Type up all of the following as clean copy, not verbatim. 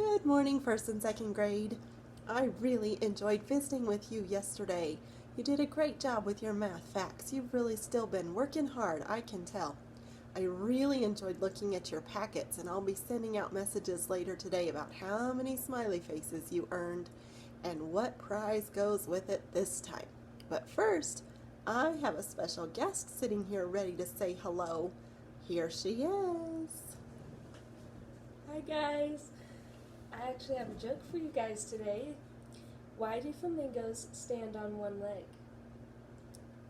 Good morning, first and second grade. I really enjoyed visiting with you yesterday. You did a great job with your math facts. You've really still been working hard, I can tell. I really enjoyed looking at your packets, and I'll be sending out messages later today about how many smiley faces you earned and what prize goes with it this time. But first, I have a special guest sitting here ready to say hello. Here she is. Hi guys! I actually have a joke for you guys today. Why do flamingos stand on one leg?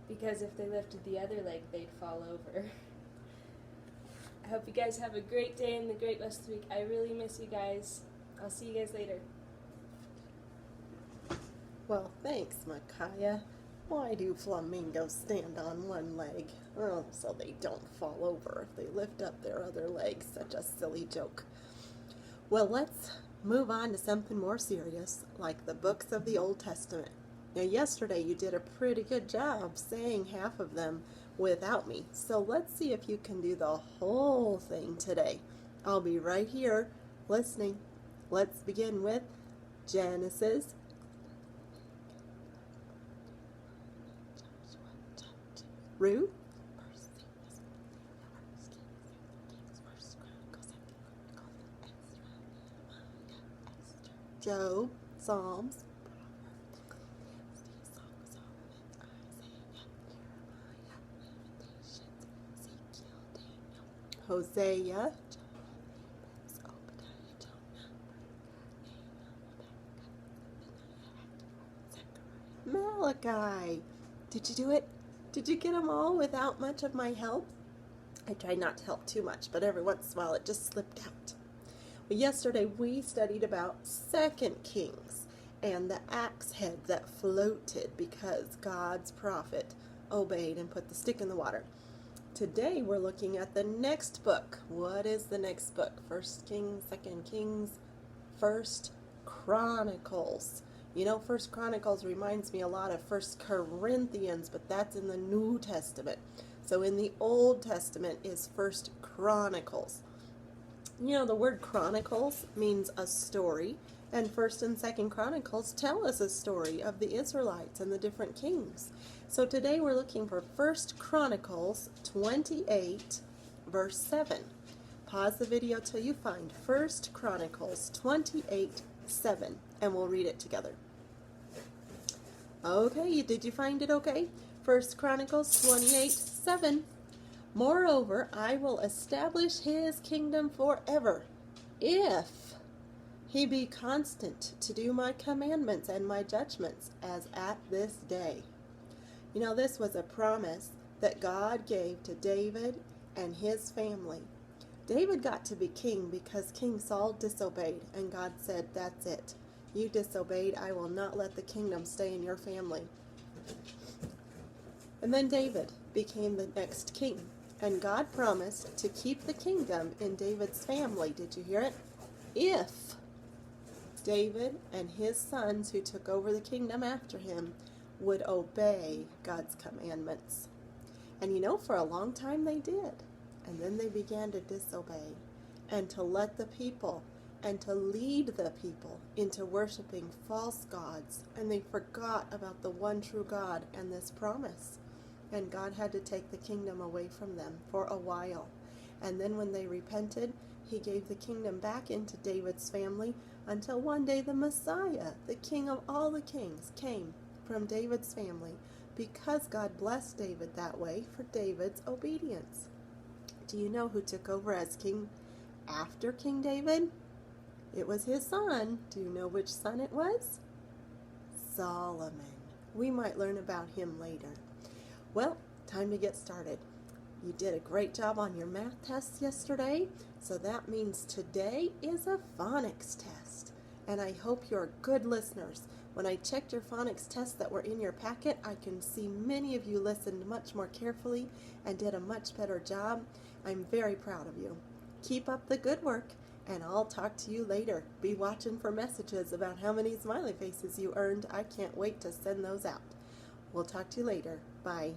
Because if they lifted the other leg, they'd fall over. I hope you guys have a great day and a great rest of the week. I really miss you guys. I'll see you guys later. Well, thanks, Micaiah. Why do flamingos stand on one leg? Oh, so they don't fall over if they lift up their other leg. Such a silly joke. Well, let's move on to something more serious, like the books of the Old Testament. Now, yesterday you did a pretty good job saying half of them without me, so let's see if you can do the whole thing today. I'll be right here listening. Let's begin with Genesis. Ruth. Job, Psalms, Hosea, Malachi. Did you do it? Did you get them all without much of my help? I tried not to help too much, but every once in a while it just slipped out. Well, yesterday we studied about 2 Kings and the axe head that floated because God's prophet obeyed and put the stick in the water. Today we're looking at the next book. What is the next book? 1 Kings, 2 Kings, 1 Chronicles. You know, 1 Chronicles reminds me a lot of 1 Corinthians, but that's in the New Testament. So in the Old Testament is 1 Chronicles. You know, the word Chronicles means a story, and 1st and 2nd Chronicles tell us a story of the Israelites and the different kings. So today we're looking for 1st Chronicles 28, verse 7. Pause the video till you find 1st Chronicles 28, 7, and we'll read it together. Okay, did you find it okay? 1st Chronicles 28, 7. Moreover, I will establish his kingdom forever, if he be constant to do my commandments and my judgments, as at this day. You know, this was a promise that God gave to David and his family. David got to be king because King Saul disobeyed, and God said, that's it. You disobeyed, I will not let the kingdom stay in your family. And then David became the next king. And God promised to keep the kingdom in David's family. Did you hear it? If David and his sons who took over the kingdom after him would obey God's commandments. And you know, for a long time they did. And then they began to disobey and to let the people and to lead the people into worshiping false gods. And they forgot about the one true God and this promise. And God had to take the kingdom away from them for a while. And then when they repented, he gave the kingdom back into David's family until one day the Messiah, the King of all the kings, came from David's family because God blessed David that way for David's obedience. Do you know who took over as king after King David? It was his son. Do you know which son it was? Solomon. We might learn about him later. Well, time to get started. You did a great job on your math tests yesterday, so that means today is a phonics test. And I hope you're good listeners. When I checked your phonics tests that were in your packet, I can see many of you listened much more carefully and did a much better job. I'm very proud of you. Keep up the good work, and I'll talk to you later. Be watching for messages about how many smiley faces you earned. I can't wait to send those out. We'll talk to you later. Bye.